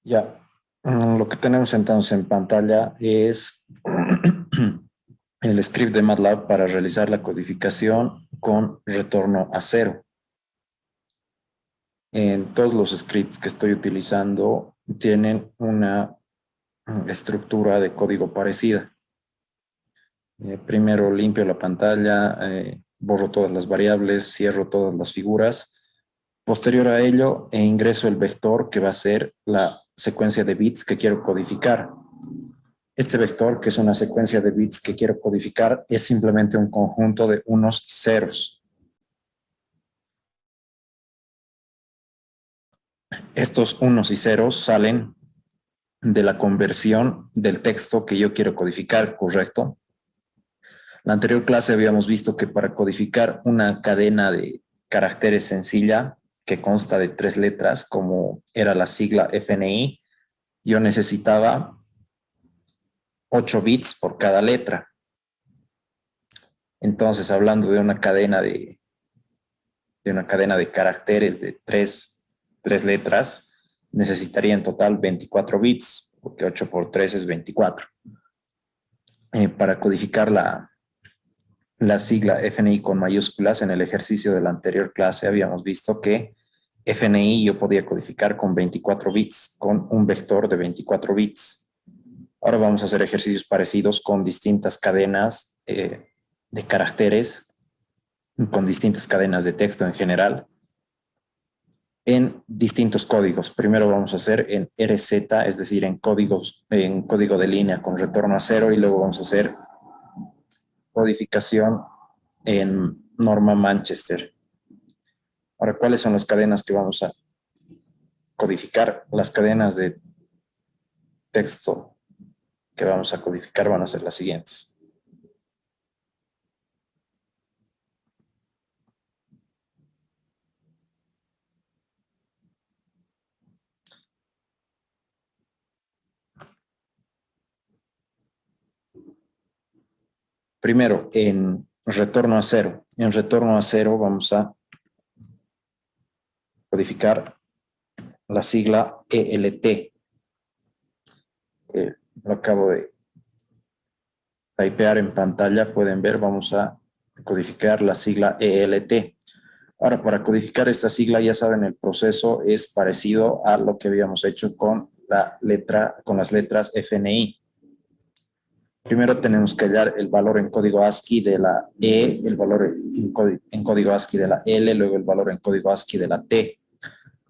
Ya, lo que tenemos entonces en pantalla es el script de MATLAB para realizar la codificación con retorno a cero. En todos los scripts que estoy utilizando tienen una estructura de código parecida. Primero limpio la pantalla, borro todas las variables, cierro todas las figuras. Posterior a ello, ingreso el vector que va a ser la secuencia de bits que quiero codificar. Este vector, que es una secuencia de bits que quiero codificar, es simplemente un conjunto de unos y ceros. Estos unos y ceros salen de la conversión del texto que yo quiero codificar, ¿correcto? En la anterior clase habíamos visto que para codificar una cadena de caracteres sencilla que consta de 3 letras, como era la sigla FNI, yo necesitaba 8 bits por cada letra. Entonces, hablando de una cadena de caracteres de 3 letras, necesitaría en total 24 bits, porque 8 por 3 es 24. Para codificar la sigla FNI con mayúsculas, en el ejercicio de la anterior clase habíamos visto que FNI yo podía codificar con 24 bits, con un vector de 24 bits. Ahora vamos a hacer ejercicios parecidos con distintas cadenas de caracteres, con distintas cadenas de texto en general, en distintos códigos. Primero vamos a hacer en RZ, es decir, en código de línea con retorno a cero, y luego vamos a hacer codificación en norma Manchester. Ahora, ¿cuáles son las cadenas que vamos a codificar? Las cadenas de texto que vamos a codificar van a ser las siguientes. Primero, en retorno a cero. En retorno a cero vamos a codificar la sigla ELT. Lo acabo de typear en pantalla, pueden ver, vamos a codificar la sigla ELT. Ahora, para codificar esta sigla, ya saben, el proceso es parecido a lo que habíamos hecho con las letras FNI. Primero tenemos que hallar el valor en código ASCII de la E, el valor en código ASCII de la L, luego el valor en código ASCII de la T.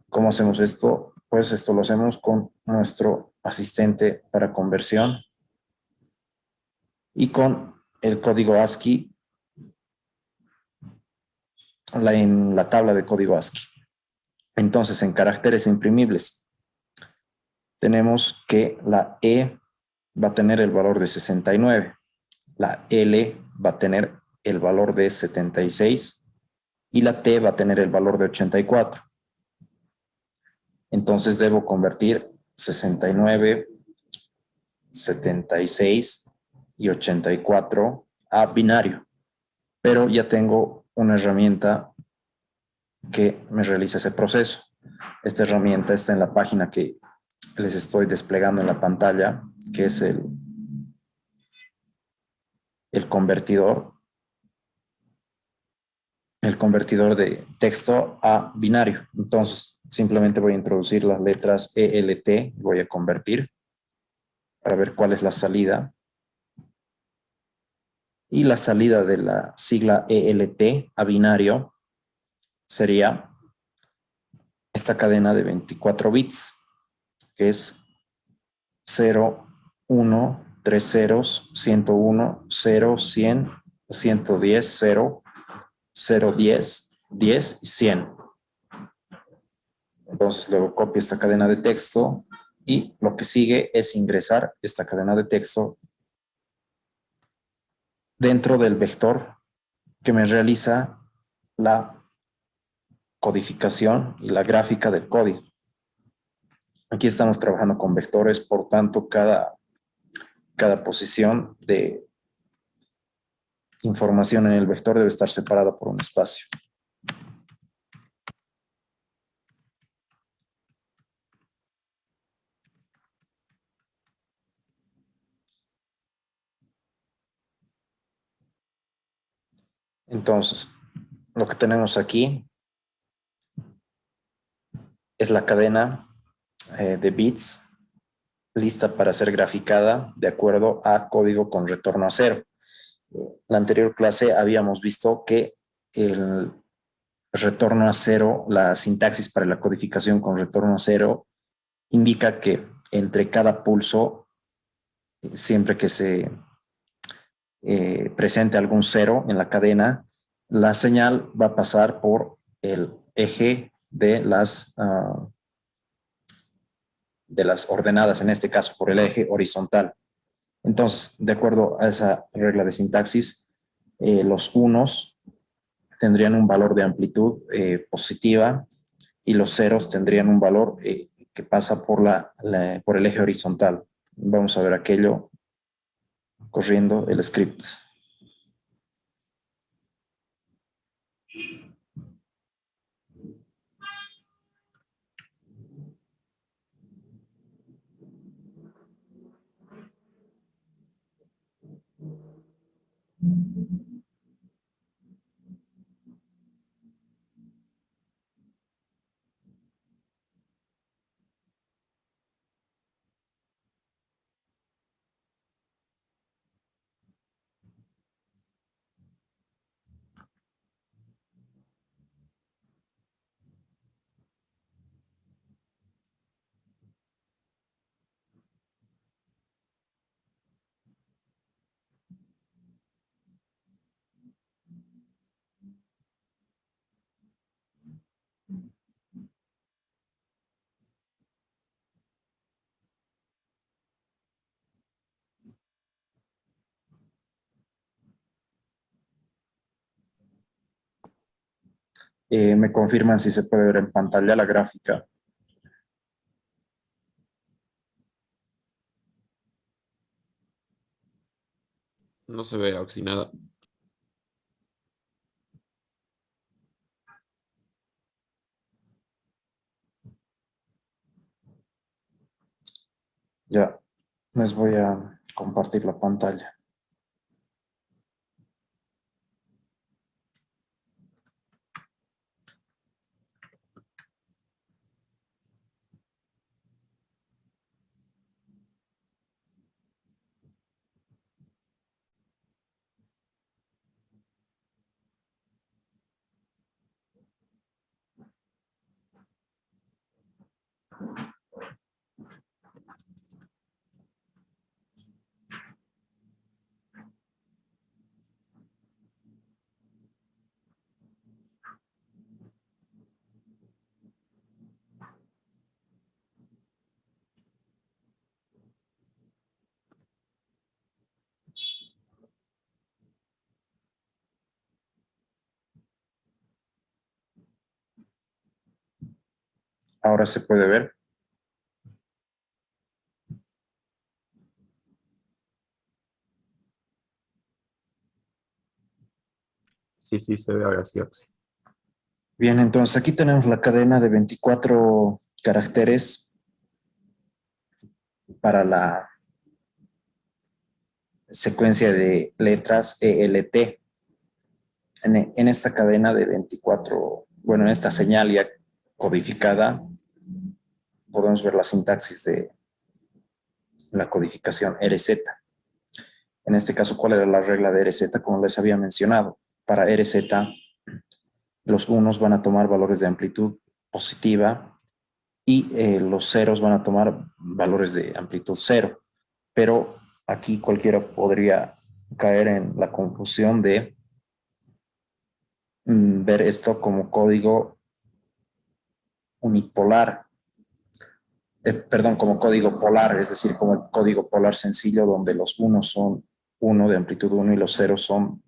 ¿Cómo hacemos esto? Pues esto lo hacemos con nuestro asistente para conversión y con el código ASCII en la tabla de código ASCII. Entonces, en caracteres imprimibles, tenemos que la E va a tener el valor de 69, la L va a tener el valor de 76 y la T va a tener el valor de 84. Entonces debo convertir 69, 76 y 84 a binario. Pero ya tengo una herramienta que me realiza ese proceso. Esta herramienta está en la página que les estoy desplegando en la pantalla, que es el convertidor de texto a binario. Entonces, simplemente voy a introducir las letras ELT, voy a convertir para ver cuál es la salida. Y la salida de la sigla ELT a binario sería esta cadena de 24 bits, que es 0, 1, 3 ceros, 101, 0, 100, 110, 0, 0, 10, 10 y 100. Entonces luego copio esta cadena de texto y lo que sigue es ingresar esta cadena de texto dentro del vector que me realiza la codificación y la gráfica del código. Aquí estamos trabajando con vectores, por tanto, cada posición de información en el vector debe estar separada por un espacio. Entonces, lo que tenemos aquí es la cadena de bits lista para ser graficada de acuerdo a código con retorno a cero. La anterior clase habíamos visto que el retorno a cero, la sintaxis para la codificación con retorno a cero, indica que entre cada pulso, siempre que se presente algún cero en la cadena, la señal va a pasar por el eje de las ordenadas, en este caso por el eje horizontal. Entonces, de acuerdo a esa regla de sintaxis, los unos tendrían un valor de amplitud positiva y los ceros tendrían un valor que pasa por el eje horizontal. Vamos a ver aquello corriendo el script. Me confirman si se puede ver en pantalla la gráfica. No se ve oxinada. Ya les voy a compartir la pantalla. Ahora se puede ver. Sí, sí, se ve ahora sí, Oxy. Bien, entonces aquí tenemos la cadena de 24 caracteres para la secuencia de letras ELT. En esta cadena de 24, bueno, en esta señal ya codificada, podemos ver la sintaxis de la codificación RZ. En este caso, ¿cuál era la regla de RZ? Como les había mencionado, para RZ los unos van a tomar valores de amplitud positiva y los ceros van a tomar valores de amplitud cero. Pero aquí cualquiera podría caer en la confusión de ver esto como código unipolar, perdón, como código polar, es decir, como el código polar sencillo donde los unos son 1 de amplitud 1 y los ceros son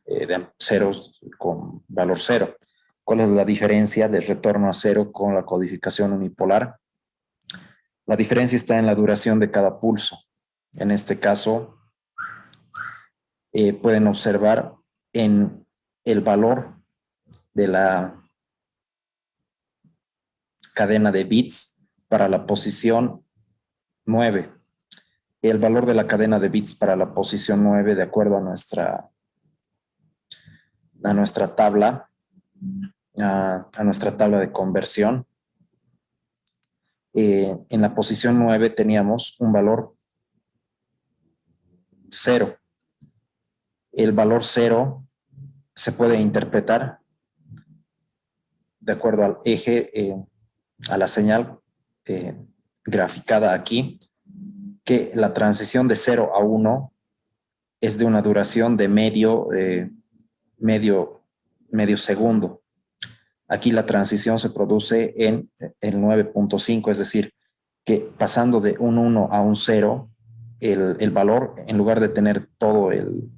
de ceros con valor cero. ¿Cuál es la diferencia de retorno a cero con la codificación unipolar? La diferencia está en la duración de cada pulso. En este caso, pueden observar en el valor de la cadena de bits para la posición 9. El valor de la cadena de bits para la posición 9, de acuerdo a a nuestra tabla, a nuestra tabla de conversión. En la posición 9 teníamos un valor 0. El valor 0 se puede interpretar de acuerdo al eje, a la señal graficada aquí, que la transición de 0 a 1 es de una duración de medio segundo. Aquí la transición se produce en el 9.5, es decir, que pasando de un 1 a un 0, el valor, en lugar de tener todo el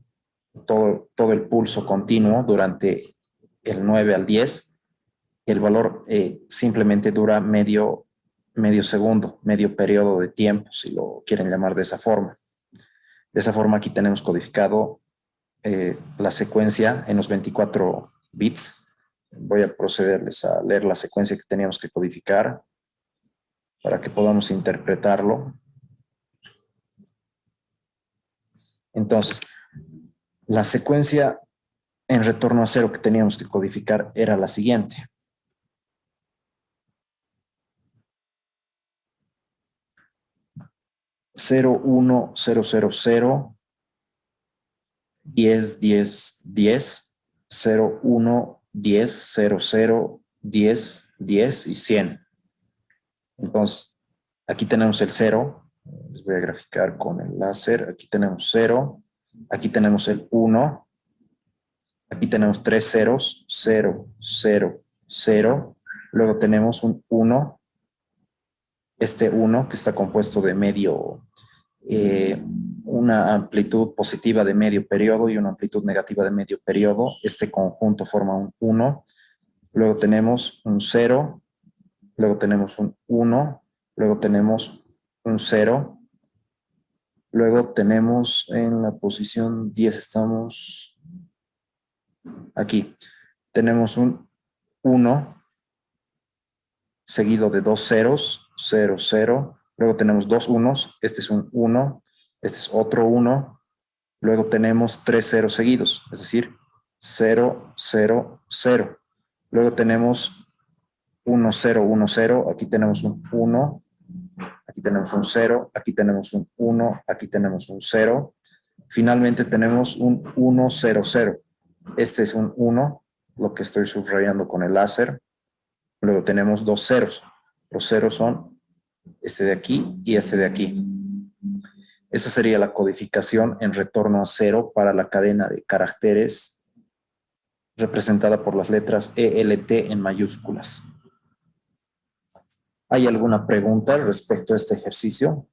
pulso continuo durante el 9 al 10, el valor simplemente dura medio segundo, medio periodo de tiempo, si lo quieren llamar de esa forma. De esa forma aquí tenemos codificado la secuencia en los 24 bits. Voy a procederles a leer la secuencia que teníamos que codificar para que podamos interpretarlo. Entonces, la secuencia en retorno a 0 que teníamos que codificar era la siguiente. Cero, 1, 0, 0, 0, 10, 10, 10, 0, 1, 10, 0, 0, 10, 10 y 100. Entonces, aquí tenemos el 0. Les voy a graficar con el láser. Aquí tenemos 0. Aquí tenemos el 1. Aquí tenemos 3 ceros. 0, 0, 0. Luego tenemos un 1. Este 1 que está compuesto de una amplitud positiva de medio periodo y una amplitud negativa de medio periodo. Este conjunto forma un 1. Luego tenemos un 0. Luego tenemos un 1. Luego tenemos un 0. Luego tenemos en la posición 10, estamos aquí. Tenemos un 1 seguido de dos ceros, 0, 0. Luego tenemos dos unos. Este es un 1. Este es otro 1. Luego tenemos tres ceros seguidos, es decir, 0, 0, 0. Luego tenemos 1, 0, 1, 0. Aquí tenemos un 1. Aquí tenemos un 0. Aquí tenemos un 1. Aquí tenemos un 0. Finalmente tenemos un 1, 0, 0. Este es un 1, lo que estoy subrayando con el láser. Luego tenemos dos ceros. Los ceros son este de aquí y este de aquí. Esa sería la codificación en retorno a 0 para la cadena de caracteres representada por las letras ELT en mayúsculas. ¿Hay alguna pregunta respecto a este ejercicio?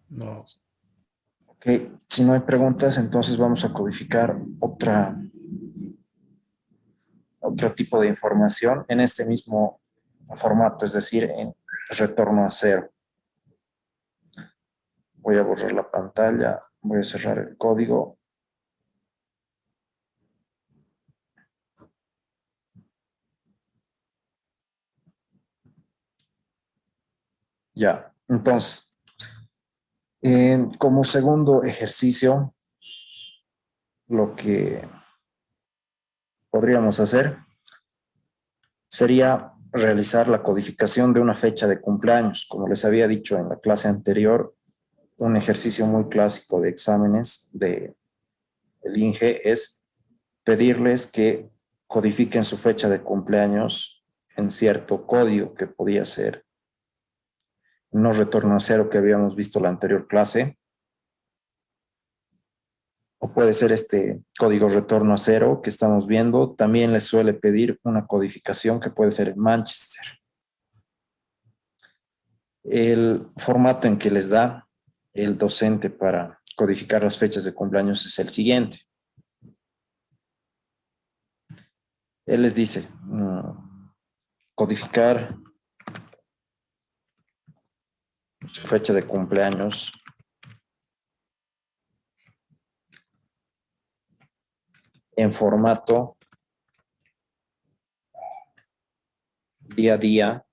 No. Ok, si no hay preguntas, entonces vamos a codificar otro tipo de información en este mismo formato, es decir, en retorno a 0. Voy a borrar la pantalla, voy a cerrar el código. Ya, entonces, como segundo ejercicio, lo que podríamos hacer sería realizar la codificación de una fecha de cumpleaños. Como les había dicho en la clase anterior, un ejercicio muy clásico de exámenes del INGE es pedirles que codifiquen su fecha de cumpleaños en cierto código que podía ser no retorno a 0 que habíamos visto en la anterior clase, o puede ser este código retorno a 0 que estamos viendo. También les suele pedir una codificación que puede ser en Manchester. El formato en que les da el docente para codificar las fechas de cumpleaños es el siguiente. Él les dice, codificar su fecha de cumpleaños en formato día a día,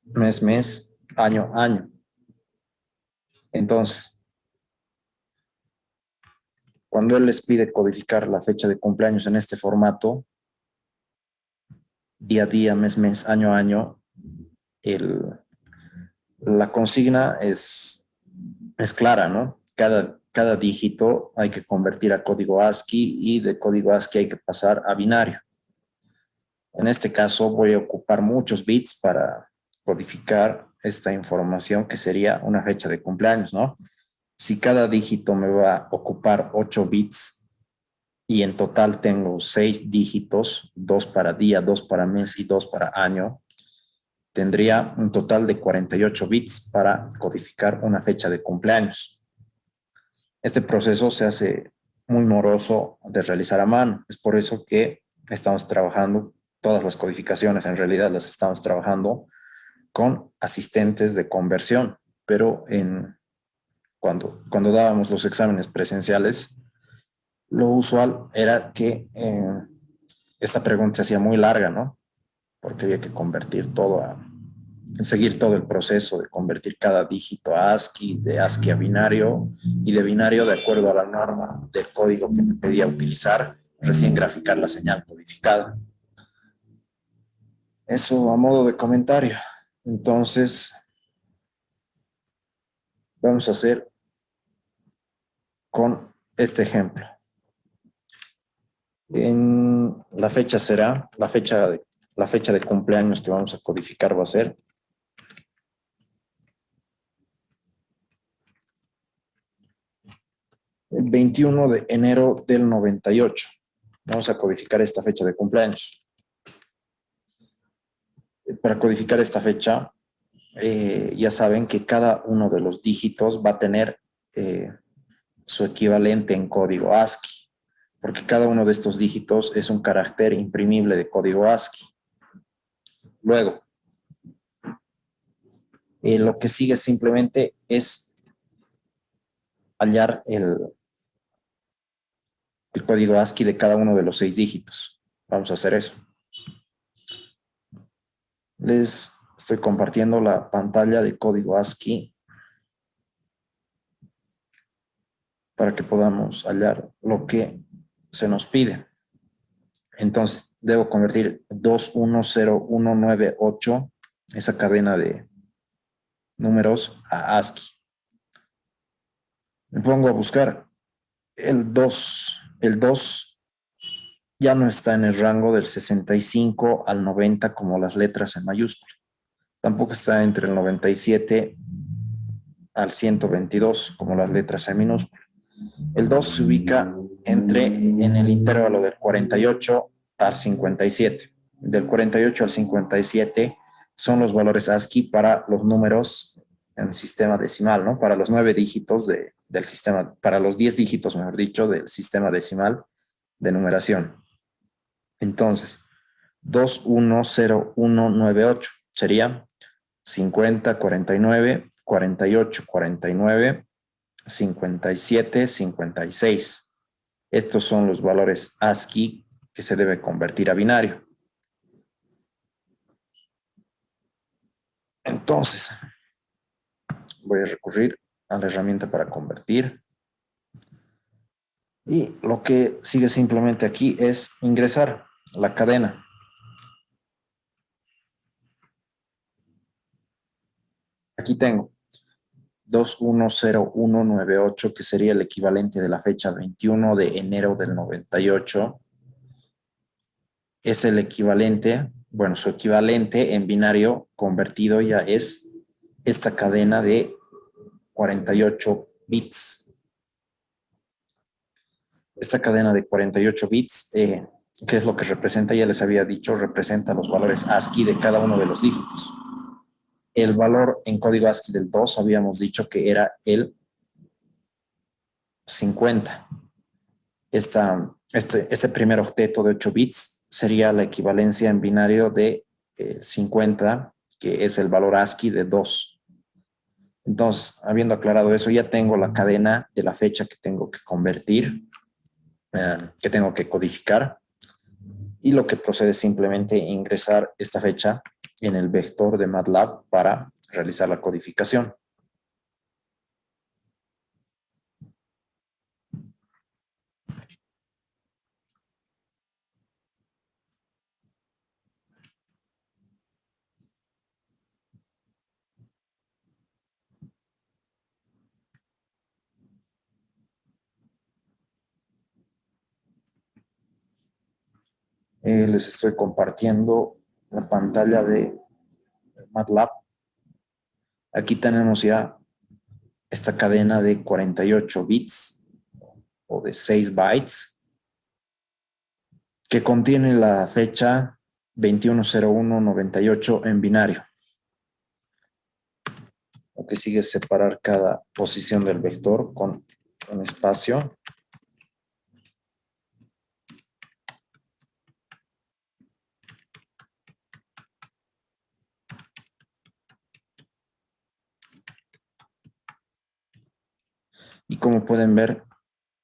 mes, mes, año, año. Entonces, cuando él les pide codificar la fecha de cumpleaños en este formato, día a día, mes, mes, año, año, la consigna es clara, ¿no? Cada dígito hay que convertir a código ASCII y de código ASCII hay que pasar a binario. En este caso voy a ocupar muchos bits para codificar esta información que sería una fecha de cumpleaños, ¿no? Si cada dígito me va a ocupar 8 bits y en total tengo 6 dígitos, 2 para día, 2 para mes y 2 para año, tendría un total de 48 bits para codificar una fecha de cumpleaños. Este proceso se hace muy moroso de realizar a mano. Es por eso que estamos trabajando, todas las codificaciones en realidad las estamos trabajando con asistentes de conversión, pero cuando dábamos los exámenes presenciales, lo usual era que esta pregunta se hacía muy larga, ¿no? Porque había que convertir seguir todo el proceso de convertir cada dígito a ASCII, de ASCII a binario y de binario de acuerdo a la norma del código que me pedía utilizar, recién graficar la señal codificada. Eso a modo de comentario. Entonces, vamos a hacer con este ejemplo. En la fecha será, la fecha de cumpleaños que vamos a codificar va a ser el 21 de enero del 98. Vamos a codificar esta fecha de cumpleaños. Para codificar esta fecha, ya saben que cada uno de los dígitos va a tener su equivalente en código ASCII, porque cada uno de estos dígitos es un carácter imprimible de código ASCII. Luego, lo que sigue simplemente es hallar el código ASCII de cada uno de los 6 dígitos. Vamos a hacer eso. Les estoy compartiendo la pantalla de código ASCII para que podamos hallar lo que se nos pide. Entonces, debo convertir 210198, esa cadena de números, a ASCII. Me pongo a buscar el 2. El 2 ya no está en el rango del 65 al 90 como las letras en mayúscula. Tampoco está entre el 97 al 122 como las letras en minúscula. El 2 se ubica en el intervalo del 48 al 57. Del 48 al 57 son los valores ASCII para los números en el sistema decimal, ¿no? Para los 9 dígitos del sistema, para los 10 dígitos, mejor dicho, del sistema decimal de numeración. Entonces, 210198 sería 50, 49, 48, 49, 57, 56. Estos son los valores ASCII que se debe convertir a binario. Entonces, voy a recurrir a la herramienta para convertir. Y lo que sigue simplemente aquí es ingresar la cadena. Aquí tengo 210198, que sería el equivalente de la fecha 21 de enero del 98. Es el equivalente, bueno, su equivalente en binario convertido ya es esta cadena de 48 bits. Esta cadena de 48 bits, ¿qué es lo que representa? Ya les había dicho, representa los valores ASCII de cada uno de los dígitos. El valor en código ASCII del 2 habíamos dicho que era el 50. Este primer octeto de 8 bits sería la equivalencia en binario de 50, que es el valor ASCII de 2. Entonces, habiendo aclarado eso, ya tengo la cadena de la fecha que tengo que convertir. que tengo que codificar. Y lo que procede es simplemente ingresar esta fecha en el vector de MATLAB para realizar la codificación. Les estoy compartiendo la pantalla de MATLAB. Aquí tenemos ya esta cadena de 48 bits o de 6 bytes que contiene la fecha 210198 en binario. Lo que sigue es separar cada posición del vector con un espacio. Y como pueden ver,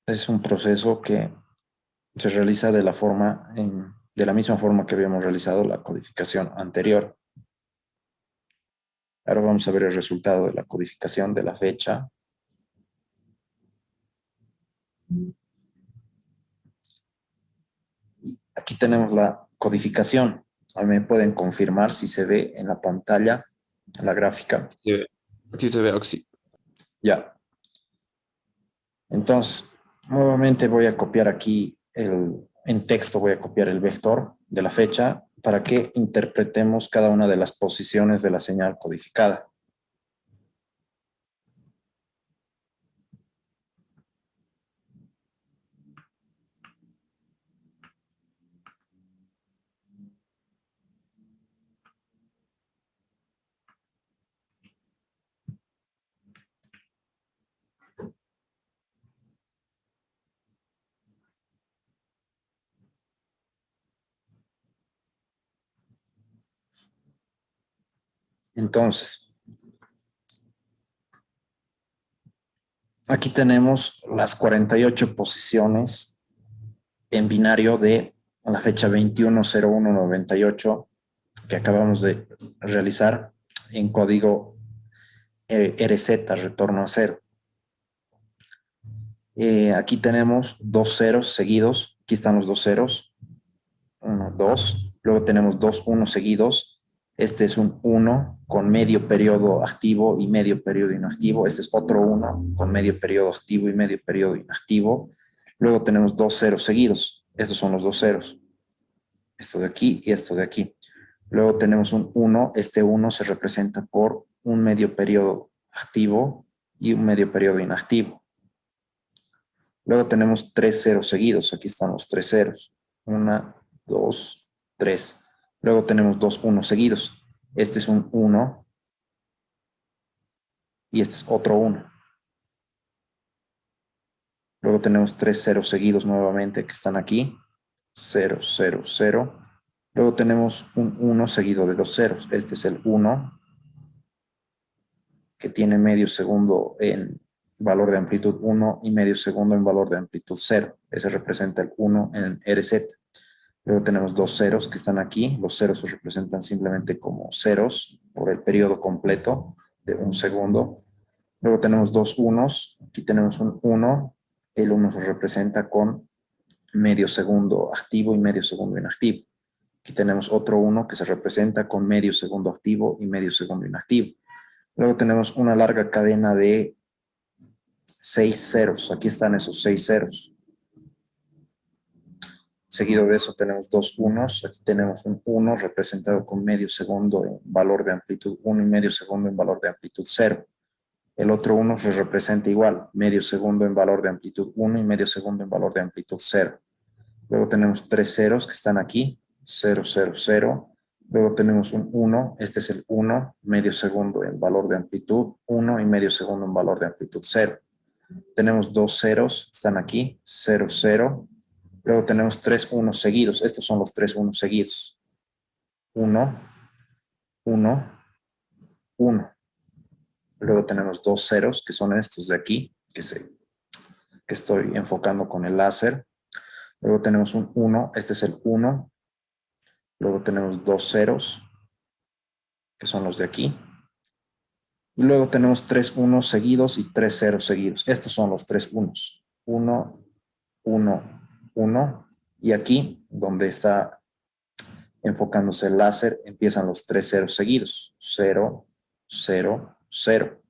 es un proceso que se realiza de la misma forma que habíamos realizado la codificación anterior. Ahora vamos a ver el resultado de la codificación de la fecha. Aquí tenemos la codificación. Me pueden confirmar si se ve en la pantalla la gráfica. Sí se ve, Oxy. Ya. Entonces, nuevamente voy a copiar aquí en texto, voy a copiar el vector de la fecha para que interpretemos cada una de las posiciones de la señal codificada. Entonces, aquí tenemos las 48 posiciones en binario de la fecha 210198 que acabamos de realizar en código RZ, retorno a cero. Aquí tenemos dos ceros seguidos. Aquí están los dos ceros. 1, 2. Luego tenemos dos unos seguidos. Este es un 1 con medio periodo activo y medio periodo inactivo. Este es otro 1 con medio periodo activo y medio periodo inactivo. Luego tenemos dos ceros seguidos. Estos son los dos ceros. Esto de aquí y esto de aquí. Luego tenemos un 1. Este 1 se representa por un medio periodo activo y un medio periodo inactivo. Luego tenemos tres ceros seguidos. Aquí están los tres ceros. 1, 2, 3. Luego tenemos dos unos seguidos. Este es un 1 y este es otro 1. Luego tenemos tres ceros seguidos nuevamente que están aquí. 0, 0, 0. Luego tenemos un 1 seguido de dos ceros. Este es el 1 que tiene medio segundo en valor de amplitud 1 y medio segundo en valor de amplitud 0. Ese representa el 1 en RZ. Luego tenemos dos ceros que están aquí. Los ceros se representan simplemente como ceros por el periodo completo de un segundo. Luego tenemos dos unos. Aquí tenemos un 1. El 1 se representa con medio segundo activo y medio segundo inactivo. Aquí tenemos otro 1 que se representa con medio segundo activo y medio segundo inactivo. Luego tenemos una larga cadena de 6 ceros. Aquí están esos 6 ceros. Seguido de eso tenemos dos unos. Aquí tenemos un 1 representado con medio segundo en valor de amplitud 1 y medio segundo en valor de amplitud 0. El otro 1 se representa igual, medio segundo en valor de amplitud 1 y medio segundo en valor de amplitud 0. Luego tenemos tres ceros que están aquí, 0, 0, 0. Luego tenemos un 1, este es el 1, medio segundo en valor de amplitud 1 y medio segundo en valor de amplitud 0. Tenemos dos ceros, están aquí, 0, 0. Luego tenemos tres unos seguidos, estos son los tres unos seguidos. 1, 1, 1. Luego tenemos dos ceros, que son estos de aquí, que estoy enfocando con el láser. Luego tenemos un 1, este es el 1. Luego tenemos dos ceros, que son los de aquí. Y luego tenemos tres unos seguidos y tres ceros seguidos. Estos son los tres unos. 1, 1, 1. Y aquí, donde está enfocándose el láser, empiezan los tres ceros seguidos. 0, 0, 0.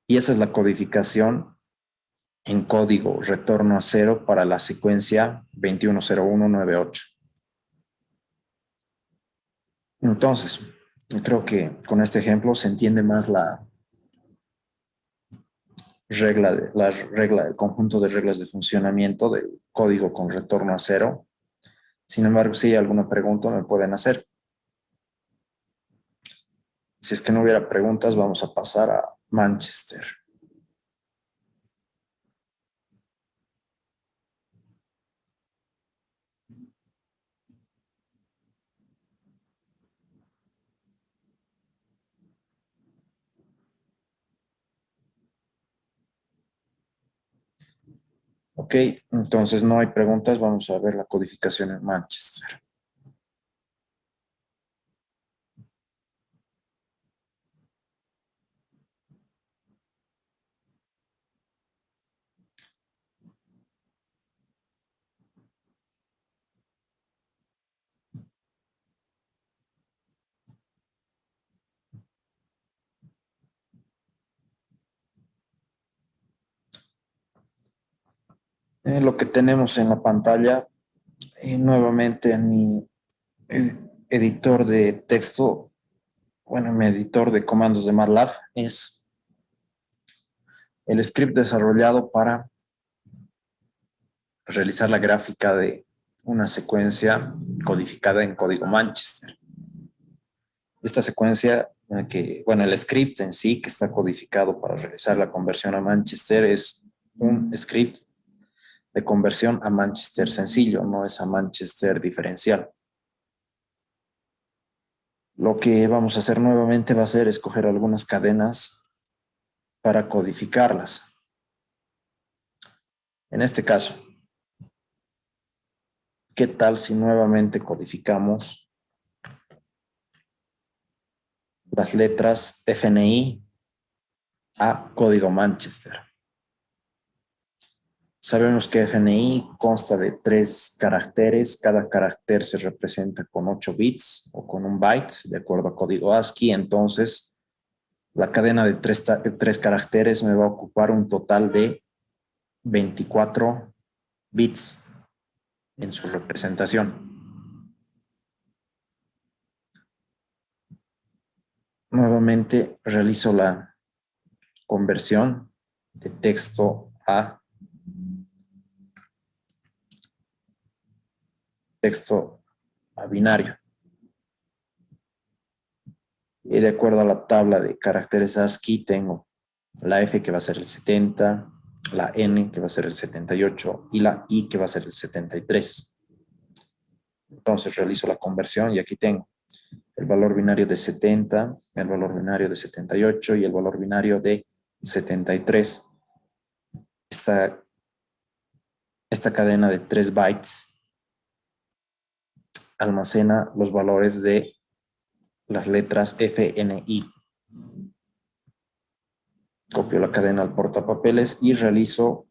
Y esa es la codificación en código retorno a cero para la secuencia 210198. Entonces, creo que con este ejemplo se entiende más el conjunto de reglas de funcionamiento del código con retorno a cero. Sin embargo, si hay alguna pregunta, me pueden hacer. Si es que no hubiera preguntas, vamos a pasar a Manchester. Ok, entonces no hay preguntas, vamos a ver la codificación en Manchester. Lo que tenemos en la pantalla, nuevamente en mi editor de texto, bueno, mi editor de comandos de MATLAB, es el script desarrollado para realizar la gráfica de una secuencia codificada en código Manchester. Esta secuencia, bueno, el script en sí que está codificado para realizar la conversión a Manchester es un script de conversión a Manchester sencillo, no es a Manchester diferencial. Lo que vamos a hacer nuevamente va a ser escoger algunas cadenas para codificarlas. En este caso, ¿qué tal si nuevamente codificamos las letras FNI a código Manchester? Sabemos que FNI consta de 3 caracteres. Cada carácter se representa con 8 bits o con un byte, de acuerdo a código ASCII. Entonces, la cadena de 3 caracteres me va a ocupar un total de 24 bits en su representación. Nuevamente realizo la conversión de texto a binario. Y de acuerdo a la tabla de caracteres ASCII tengo la F que va a ser el 70, la N que va a ser el 78 y la I que va a ser el 73. Entonces realizo la conversión y aquí tengo el valor binario de 70, el valor binario de 78 y el valor binario de 73. Esta cadena de 3 bytes almacena los valores de las letras F, N, I. Copio la cadena al portapapeles y realizo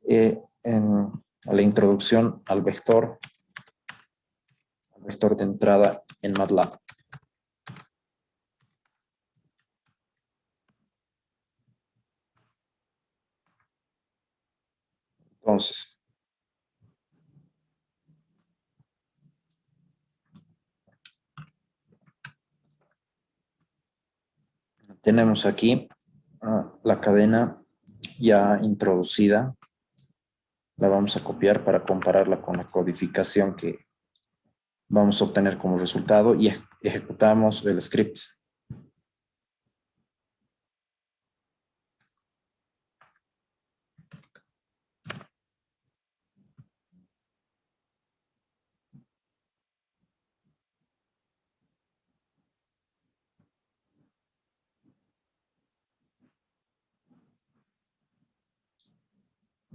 en la introducción al vector de entrada en MATLAB. Entonces, tenemos aquí la cadena ya introducida. La vamos a copiar para compararla con la codificación que vamos a obtener como resultado y ejecutamos el script.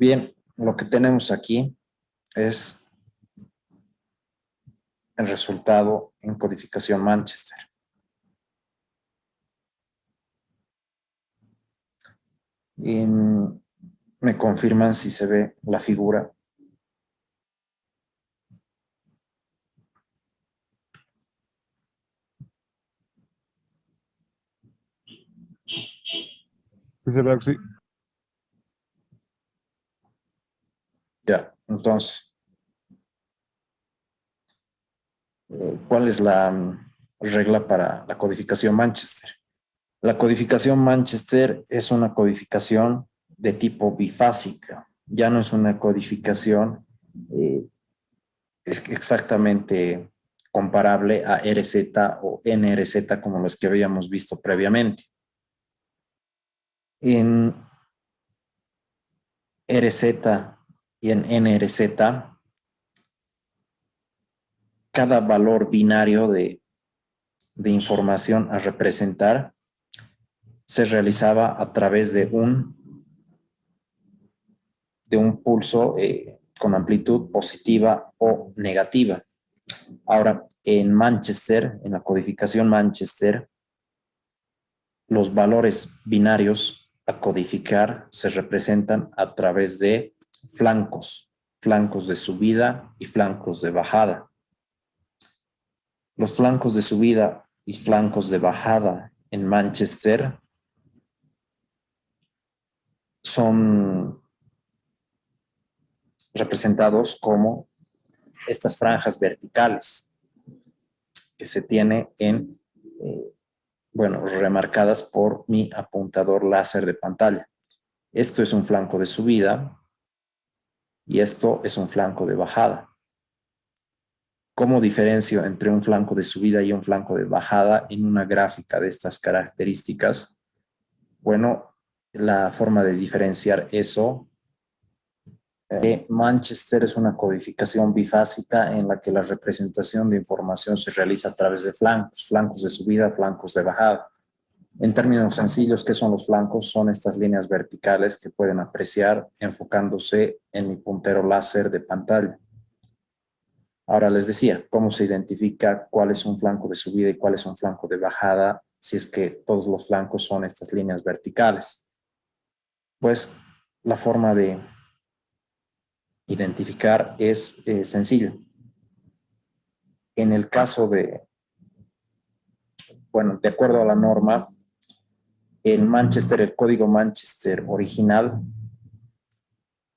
Bien, lo que tenemos aquí es el resultado en codificación Manchester. Me confirman si se ve la figura. Sí se ve, Oxy. Ya, entonces, ¿cuál es la regla para la codificación Manchester? La codificación Manchester es una codificación de tipo bifásica. Ya no es una codificación es exactamente comparable a RZ o NRZ como los que habíamos visto previamente. En RZ y en NRZ, cada valor binario de información a representar se realizaba a través de un pulso con amplitud positiva o negativa. Ahora, en Manchester, en la codificación Manchester, los valores binarios a codificar se representan a través de flancos de subida y flancos de bajada. Los flancos de subida y flancos de bajada en Manchester son representados como estas franjas verticales que se tiene remarcadas por mi apuntador láser de pantalla. Esto es un flanco de subida y esto es un flanco de bajada. ¿Cómo diferencio entre un flanco de subida y un flanco de bajada en una gráfica de estas características? Bueno, la forma de diferenciar eso, Manchester es una codificación bifásica en la que la representación de información se realiza a través de flancos de subida, flancos de bajada. En términos sencillos, ¿qué son los flancos? Son estas líneas verticales que pueden apreciar enfocándose en mi puntero láser de pantalla. Ahora les decía, ¿cómo se identifica cuál es un flanco de subida y cuál es un flanco de bajada si es que todos los flancos son estas líneas verticales? Pues la forma de identificar es sencilla. En el caso de acuerdo a la norma, el código Manchester original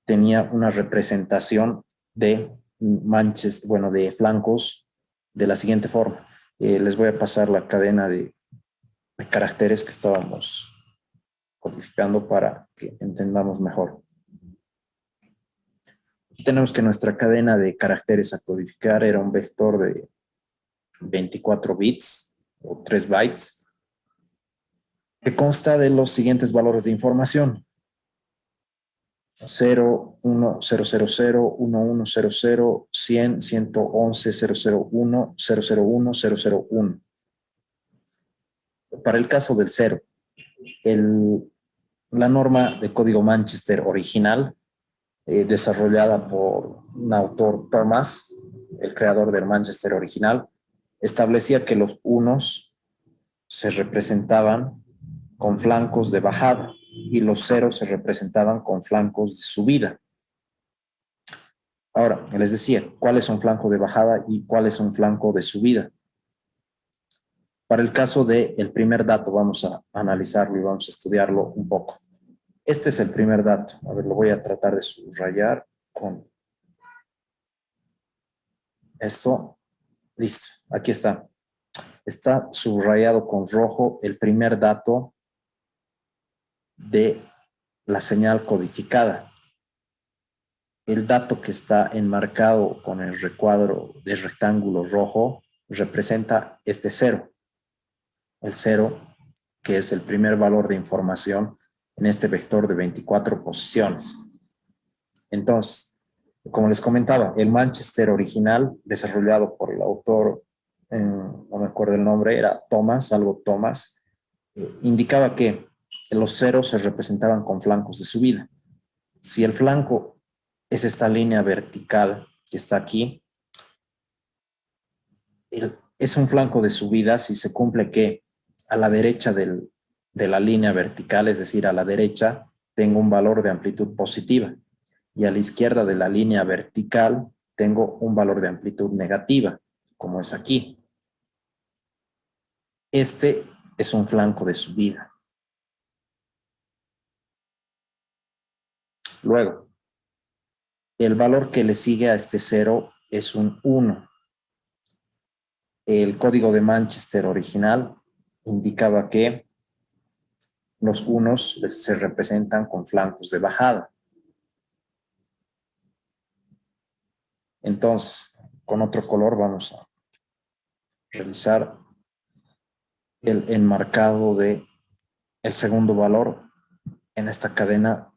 tenía una representación de de flancos de la siguiente forma. Les voy a pasar la cadena de caracteres que estábamos codificando para que entendamos mejor. Tenemos que nuestra cadena de caracteres a codificar era un vector de 24 bits o 3 bytes que consta de los siguientes valores de información: 0, 1, 0, 0, 0, 1, 1, 0, 0, 100, 111, 0, 0, 1, 0, 0, 1, 0, 0, 1. Para el caso del 0, la norma de código Manchester original, desarrollada por un autor, Thomas, el creador del Manchester original, establecía que los unos se representaban con flancos de bajada y los ceros se representaban con flancos de subida. Ahora, les decía, ¿cuál es un flanco de bajada y cuál es un flanco de subida? Para el caso del primer dato, vamos a analizarlo y vamos a estudiarlo un poco. Este es el primer dato. A ver, lo voy a tratar de subrayar con esto. Listo, aquí está. Está subrayado con rojo el primer dato de la señal codificada. El dato que está enmarcado con el recuadro de rectángulo rojo representa este 0. El 0, que es el primer valor de información en este vector de 24 posiciones. Entonces, como les comentaba, el Manchester original, desarrollado por el autor, no me acuerdo el nombre, era Thomas, indicaba que los ceros se representaban con flancos de subida. Si el flanco es esta línea vertical que está aquí, es un flanco de subida si se cumple que a la derecha de la línea vertical, es decir, a la derecha, tengo un valor de amplitud positiva y a la izquierda de la línea vertical tengo un valor de amplitud negativa, como es aquí. Este es un flanco de subida. Luego, el valor que le sigue a este 0 es un 1. El código de Manchester original indicaba que los unos se representan con flancos de bajada. Entonces, con otro color vamos a revisar el enmarcado de el segundo valor en esta cadena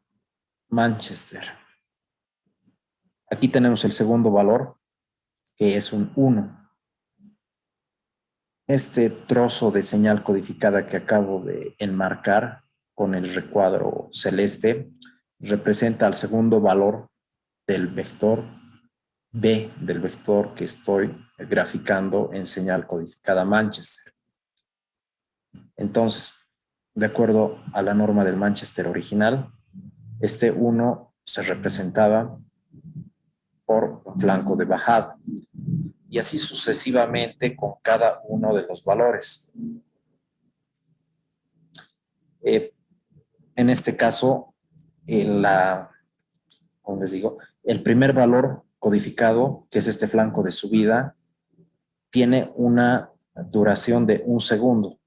Manchester. Aquí tenemos el segundo valor, que es un 1. Este trozo de señal codificada que acabo de enmarcar con el recuadro celeste representa el segundo valor del vector B, del vector que estoy graficando en señal codificada Manchester. Entonces, de acuerdo a la norma del Manchester original, este 1 se representaba por un flanco de bajada. Y así sucesivamente con cada uno de los valores. En este caso, como les digo, el primer valor codificado, que es este flanco de subida, tiene una duración de 1 segundo.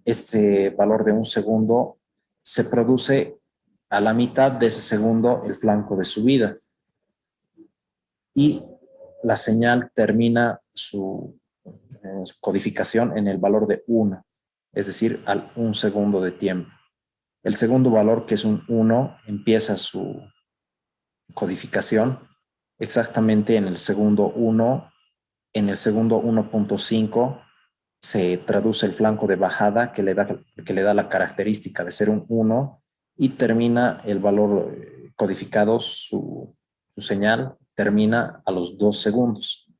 Este valor de 1 segundo se produce a la mitad de ese segundo el flanco de subida. Y la señal termina su codificación en el valor de 1, es decir, al 1 segundo de tiempo. El segundo valor, que es un 1, empieza su codificación exactamente en el segundo 1. En el segundo 1.5 se traduce el flanco de bajada que le da la característica de ser un 1 y termina el valor codificado, su señal termina a los 2 segundos.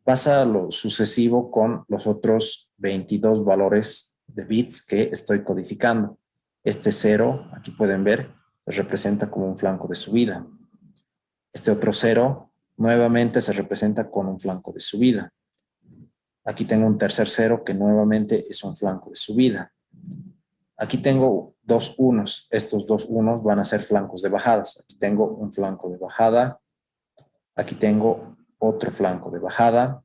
Pasa a lo sucesivo con los otros 22 valores de bits que estoy codificando. Este 0, aquí pueden ver, se representa como un flanco de subida. Este otro 0 nuevamente se representa con un flanco de subida. Aquí tengo un tercer 0 que nuevamente es un flanco de subida. Aquí tengo dos unos. Estos dos unos van a ser flancos de bajadas. Aquí tengo un flanco de bajada. Aquí tengo otro flanco de bajada.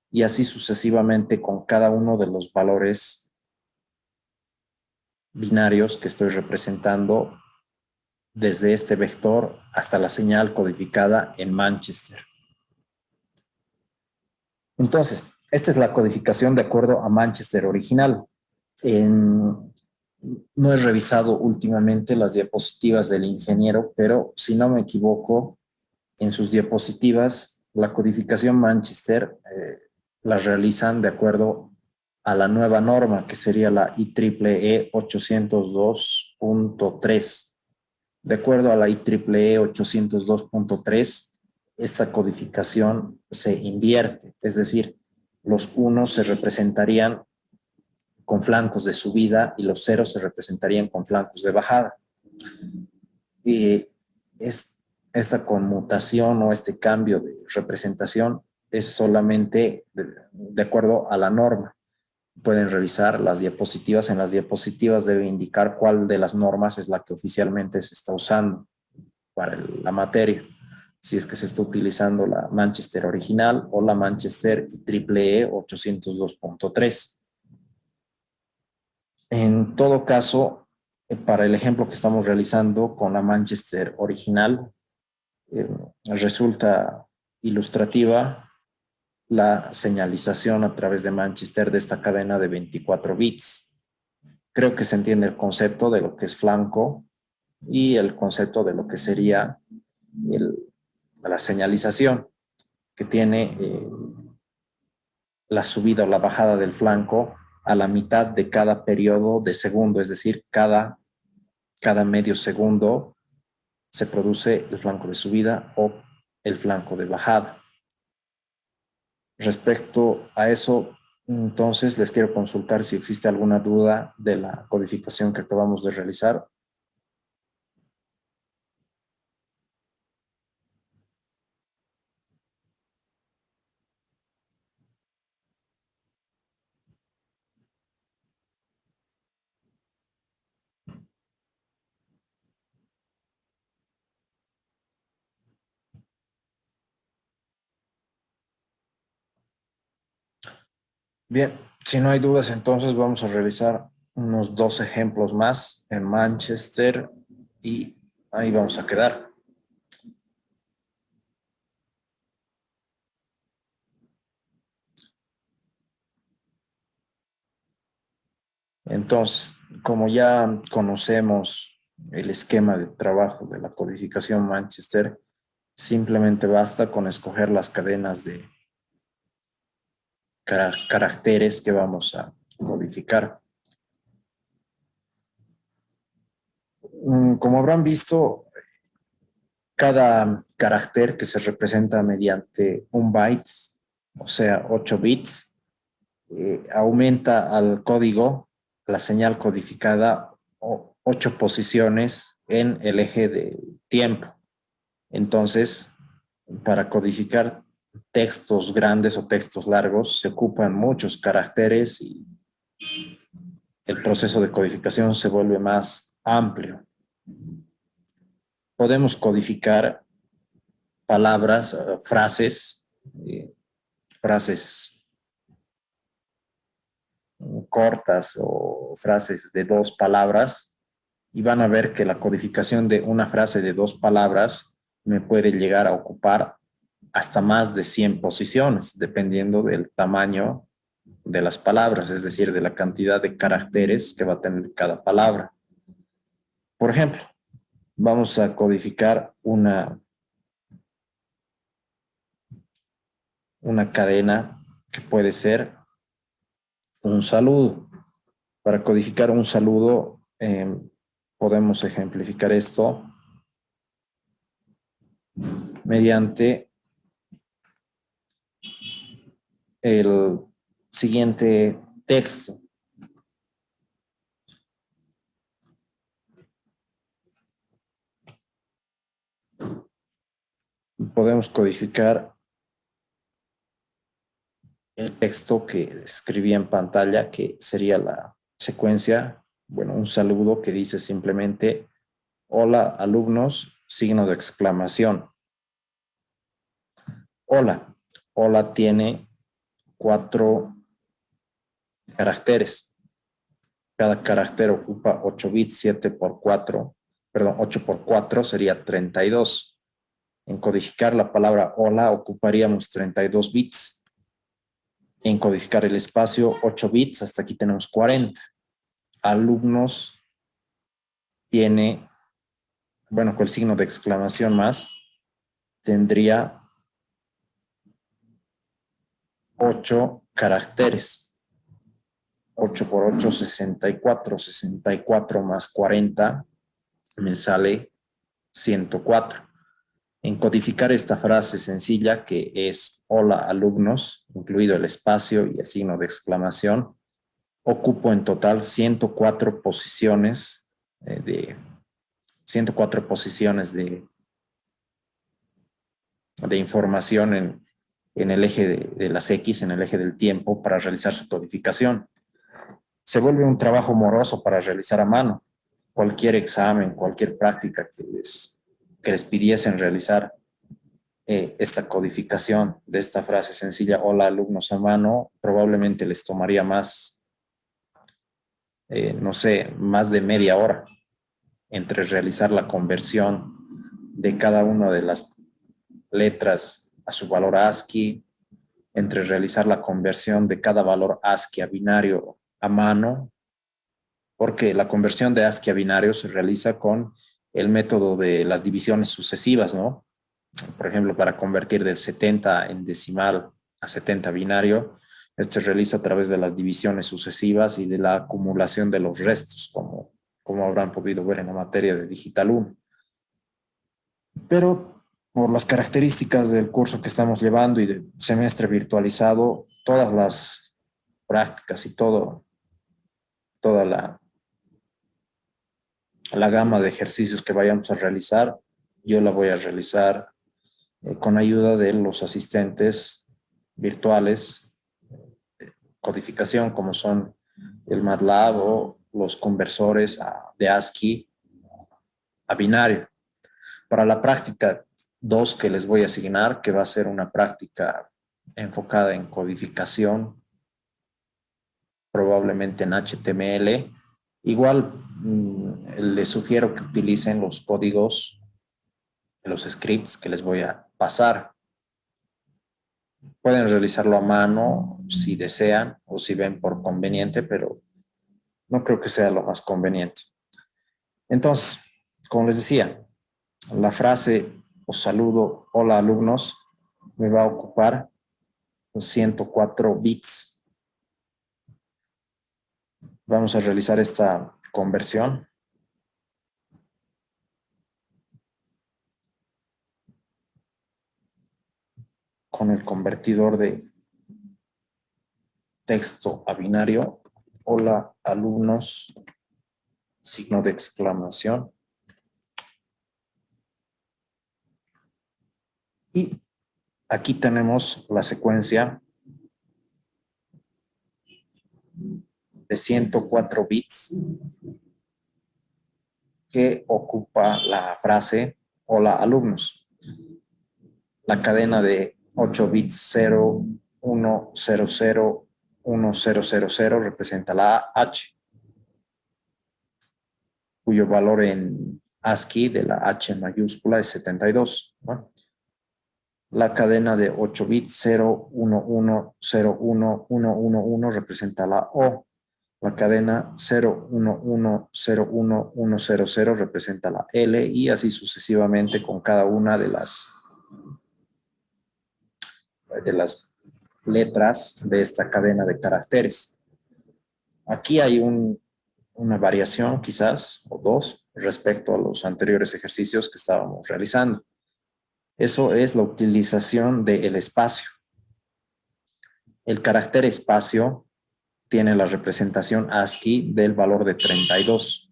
Y así sucesivamente con cada uno de los valores binarios que estoy representando desde este vector hasta la señal codificada en Manchester. Entonces, esta es la codificación de acuerdo a Manchester original. No he revisado últimamente las diapositivas del ingeniero, pero si no me equivoco, en sus diapositivas, la codificación Manchester la realizan de acuerdo a la nueva norma, que sería la IEEE 802.3. De acuerdo a la IEEE 802.3, esta codificación se invierte, es decir, los unos se representarían con flancos de subida y los ceros se representarían con flancos de bajada. Y esta conmutación o este cambio de representación es solamente de acuerdo a la norma. Pueden revisar las diapositivas. En las diapositivas debe indicar cuál de las normas es la que oficialmente se está usando para la materia. Si es que se está utilizando la Manchester original o la Manchester IEEE 802.3. En todo caso, para el ejemplo que estamos realizando con la Manchester original, resulta ilustrativa la señalización a través de Manchester de esta cadena de 24 bits. Creo que se entiende el concepto de lo que es flanco y el concepto de lo que sería la señalización, que tiene la subida o la bajada del flanco a la mitad de cada periodo de segundo, es decir, cada medio segundo se produce el flanco de subida o el flanco de bajada. Respecto a eso, entonces les quiero consultar si existe alguna duda de la codificación que acabamos de realizar. Bien, si no hay dudas, entonces vamos a realizar unos 2 ejemplos más en Manchester y ahí vamos a quedar. Entonces, como ya conocemos el esquema de trabajo de la codificación Manchester, simplemente basta con escoger las cadenas de caracteres que vamos a codificar. Como habrán visto, cada carácter que se representa mediante un byte, o sea, 8 bits, aumenta al código la señal codificada 8 posiciones en el eje de tiempo. Entonces, para codificar textos grandes o textos largos se ocupan muchos caracteres y el proceso de codificación se vuelve más amplio. Podemos codificar palabras, frases cortas o frases de 2 palabras, y van a ver que la codificación de una frase de 2 palabras me puede llegar a ocupar hasta más de 100 posiciones, dependiendo del tamaño de las palabras, es decir, de la cantidad de caracteres que va a tener cada palabra. Por ejemplo, vamos a codificar una cadena que puede ser un saludo. Para codificar un saludo, podemos ejemplificar esto mediante el siguiente texto. Podemos codificar el texto que escribí en pantalla, que sería la secuencia, bueno, un saludo que dice simplemente: hola alumnos, signo de exclamación. Hola. Hola tiene 4 caracteres. Cada carácter ocupa 8 bits, 8 por 4 sería 32. En codificar la palabra hola ocuparíamos 32 bits. En codificar el espacio 8 bits, hasta aquí tenemos 40. Alumnos tiene, bueno, con el signo de exclamación más, tendría 8 caracteres. 8 por 8, 64. 64 más 40 me sale 104. En codificar esta frase sencilla, que es hola alumnos, incluido el espacio y el signo de exclamación, ocupo en total 104 posiciones de información en el eje de las X, en el eje del tiempo, para realizar su codificación. Se vuelve un trabajo moroso para realizar a mano. Cualquier examen, cualquier práctica que les pidiesen realizar esta codificación de esta frase sencilla, hola alumnos, a mano, probablemente les tomaría más, no sé, más de media hora entre realizar la conversión de cada una de las letras a su valor ASCII, entre realizar la conversión de cada valor ASCII a binario a mano, porque la conversión de ASCII a binario se realiza con el método de las divisiones sucesivas, ¿no? Por ejemplo, para convertir de 70 en decimal a 70 binario, esto se realiza a través de las divisiones sucesivas y de la acumulación de los restos, como habrán podido ver en la materia de Digital 1. Pero por las características del curso que estamos llevando y del semestre virtualizado, todas las prácticas y toda la gama de ejercicios que vayamos a realizar, yo la voy a realizar con ayuda de los asistentes virtuales de codificación, como son el MATLAB o los conversores de ASCII a binario. Para la práctica 2 que les voy a asignar, que va a ser una práctica enfocada en codificación, probablemente en HTML, igual les sugiero que utilicen los códigos, los scripts que les voy a pasar. Pueden realizarlo a mano si desean o si ven por conveniente, pero no creo que sea lo más conveniente. Entonces, como les decía, la frase os saludo, hola alumnos, me va a ocupar 104 bits. Vamos a realizar esta conversión. Con el convertidor de texto a binario. Hola alumnos, signo de exclamación. Y aquí tenemos la secuencia de 104 bits que ocupa la frase hola alumnos. La cadena de 8 bits 0, 1, 0, 0, 1, 0, 0, 0 representa la H, cuyo valor en ASCII de la H mayúscula es 72. ¿No? La cadena de 8 bits 0, 1, 1, 0, 1, 1, 1, 1 representa la O. La cadena 0, 1, 1, 0, 1, 1, 0, 0 representa la L y así sucesivamente con cada una de las letras de esta cadena de caracteres. Aquí hay una variación quizás o dos respecto a los anteriores ejercicios que estábamos realizando. Eso es la utilización del espacio. El carácter espacio tiene la representación ASCII del valor de 32.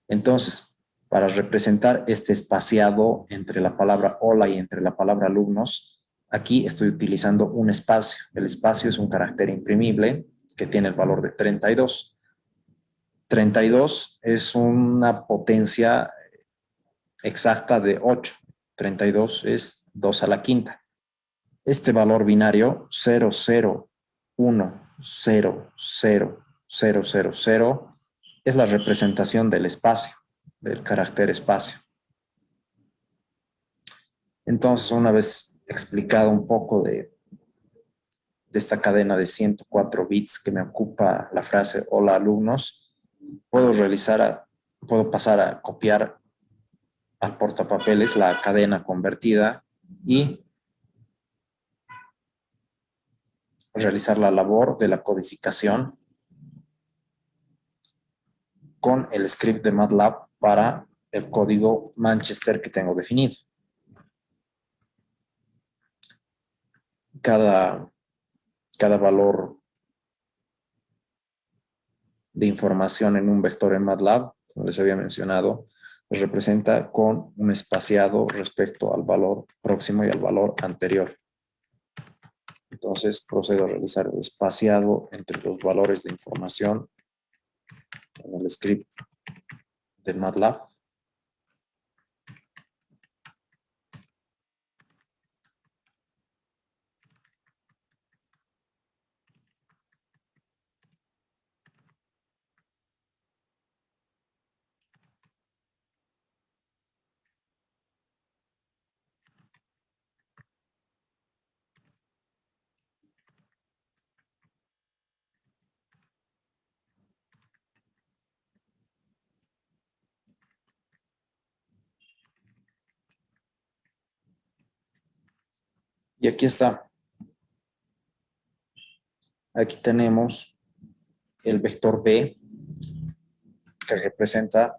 Entonces, para representar este espaciado entre la palabra hola y entre la palabra alumnos, aquí estoy utilizando un espacio. El espacio es un carácter imprimible que tiene el valor de 32. 32 es una potencia exacta de 8. 32 es 2 a la quinta. Este valor binario 0, 0, 1, 0, 0, 0, 0, 0 es la representación del espacio, del carácter espacio. Entonces, una vez explicado un poco de esta cadena de 104 bits que me ocupa la frase hola alumnos, puedo pasar a copiar al portapapeles la cadena convertida y realizar la labor de la codificación con el script de MATLAB para el código Manchester que tengo definido. Cada valor de información en un vector en MATLAB, como les había mencionado, se representa con un espaciado respecto al valor próximo y al valor anterior. Entonces procedo a realizar el espaciado entre los valores de información en el script de MATLAB. Y aquí está. Aquí tenemos el vector B que representa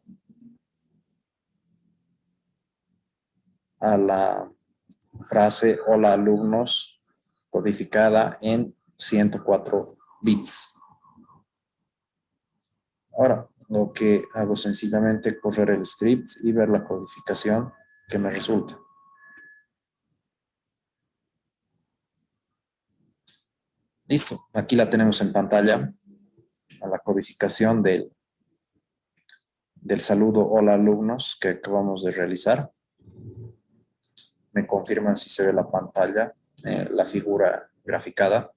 a la frase hola alumnos codificada en 104 bits. Ahora, lo que hago sencillamente es correr el script y ver la codificación que me resulta. Listo, aquí la tenemos en pantalla, a la codificación del saludo hola alumnos que acabamos de realizar. Me confirman si se ve la pantalla, la figura graficada.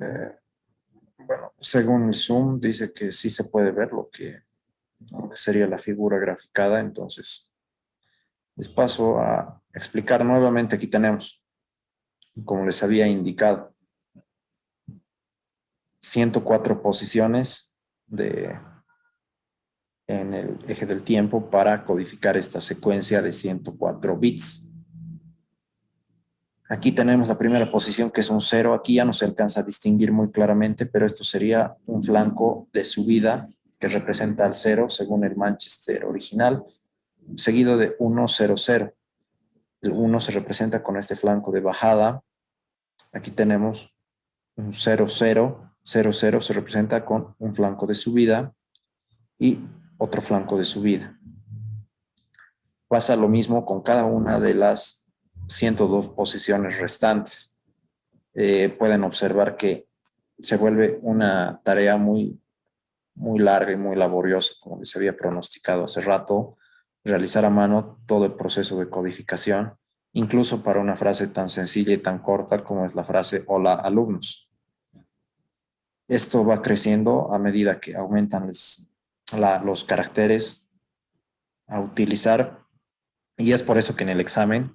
Eh, bueno, según el Zoom dice que sí se puede ver lo que sería la figura graficada, entonces les paso a explicar nuevamente. Aquí tenemos, como les había indicado, 104 posiciones en el eje del tiempo para codificar esta secuencia de 104 bits. Aquí tenemos la primera posición, que es un 0. Aquí ya no se alcanza a distinguir muy claramente, pero esto sería un flanco de subida que representa al 0 según el Manchester original, seguido de 1, 0, 0. El 1 se representa con este flanco de bajada. Aquí tenemos un 0, 0, 0, 0 se representa con un flanco de subida y otro flanco de subida. Pasa lo mismo con cada una de las 102 posiciones restantes. Pueden observar que se vuelve una tarea muy larga y muy laboriosa, como les había pronosticado hace rato, realizar a mano todo el proceso de codificación, incluso para una frase tan sencilla y tan corta como es la frase hola alumnos. Esto va creciendo a medida que aumentan los caracteres a utilizar, y es por eso que en el examen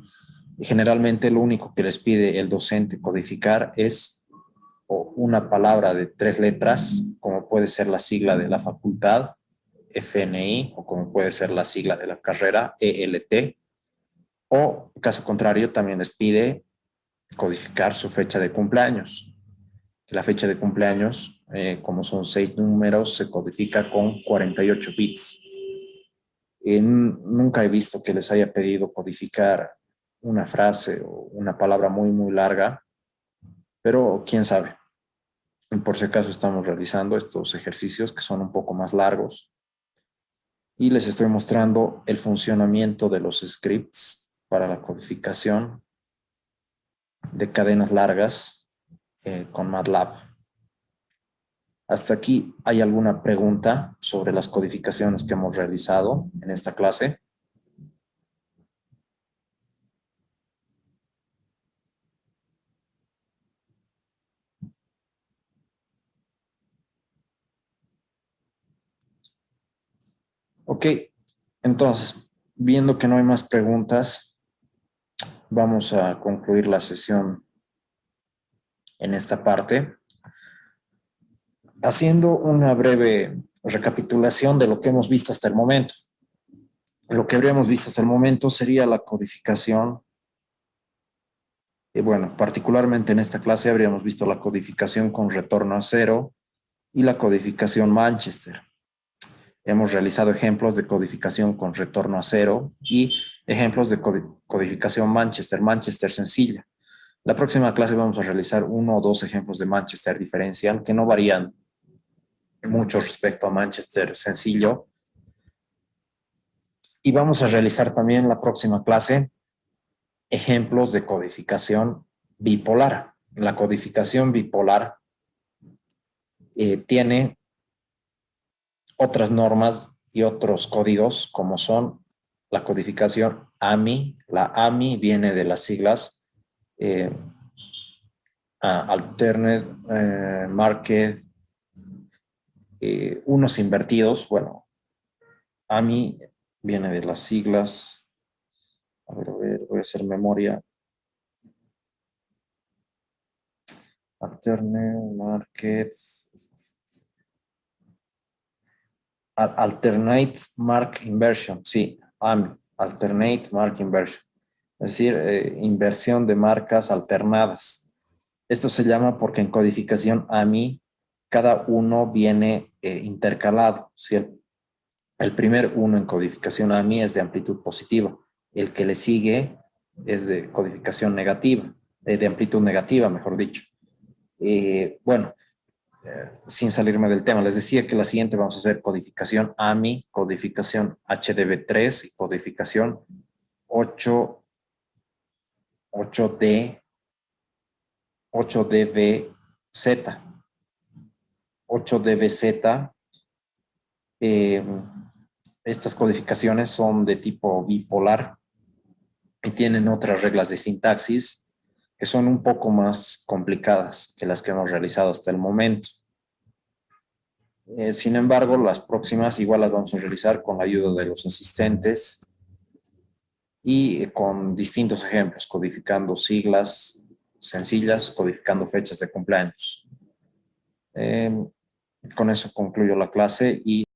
generalmente lo único que les pide el docente codificar es o una palabra de 3 letras, como puede ser la sigla de la facultad, FNI, o como puede ser la sigla de la carrera, ELT, o caso contrario también les pide codificar su fecha de cumpleaños. La fecha de cumpleaños, como son 6 números, se codifica con 48 bits. Nunca he visto que les haya pedido codificar una frase o una palabra muy larga, pero quién sabe. Por si acaso estamos realizando estos ejercicios que son un poco más largos y les estoy mostrando el funcionamiento de los scripts para la codificación de cadenas largas con MATLAB. Hasta aquí, ¿hay alguna pregunta sobre las codificaciones que hemos realizado en esta clase? Ok, entonces, viendo que no hay más preguntas, vamos a concluir la sesión en esta parte, haciendo una breve recapitulación de lo que hemos visto hasta el momento. Lo que habríamos visto hasta el momento sería la codificación. Y bueno, particularmente en esta clase habríamos visto la codificación con retorno a cero y la codificación Manchester. Hemos realizado ejemplos de codificación con retorno a cero y ejemplos de codificación Manchester sencilla. La próxima clase vamos a realizar 1 o 2 ejemplos de Manchester diferencial que no varían mucho respecto a Manchester sencillo. Y vamos a realizar también la próxima clase ejemplos de codificación bipolar. La codificación bipolar tiene otras normas y otros códigos como son la codificación AMI. La AMI viene de las siglas Alternate Market, unos invertidos. Bueno, AMI viene de las siglas, a ver, voy a hacer memoria. Alternate mark inversion, sí, AMI, alternate mark inversion, es decir, inversión de marcas alternadas. Esto se llama porque en codificación AMI cada uno viene intercalado. Si el primer uno en codificación AMI es de amplitud positiva, el que le sigue es de codificación negativa, de amplitud negativa, mejor dicho. Bueno, sin salirme del tema, les decía que la siguiente vamos a hacer codificación AMI, codificación HDB3 y codificación 8, 8D, 8DBZ. 8DBZ, estas codificaciones son de tipo bipolar y tienen otras reglas de sintaxis que son un poco más complicadas que las que hemos realizado hasta el momento. Sin embargo, las próximas igual las vamos a realizar con la ayuda de los asistentes y con distintos ejemplos, codificando siglas sencillas, codificando fechas de cumpleaños. Con eso concluyo la clase y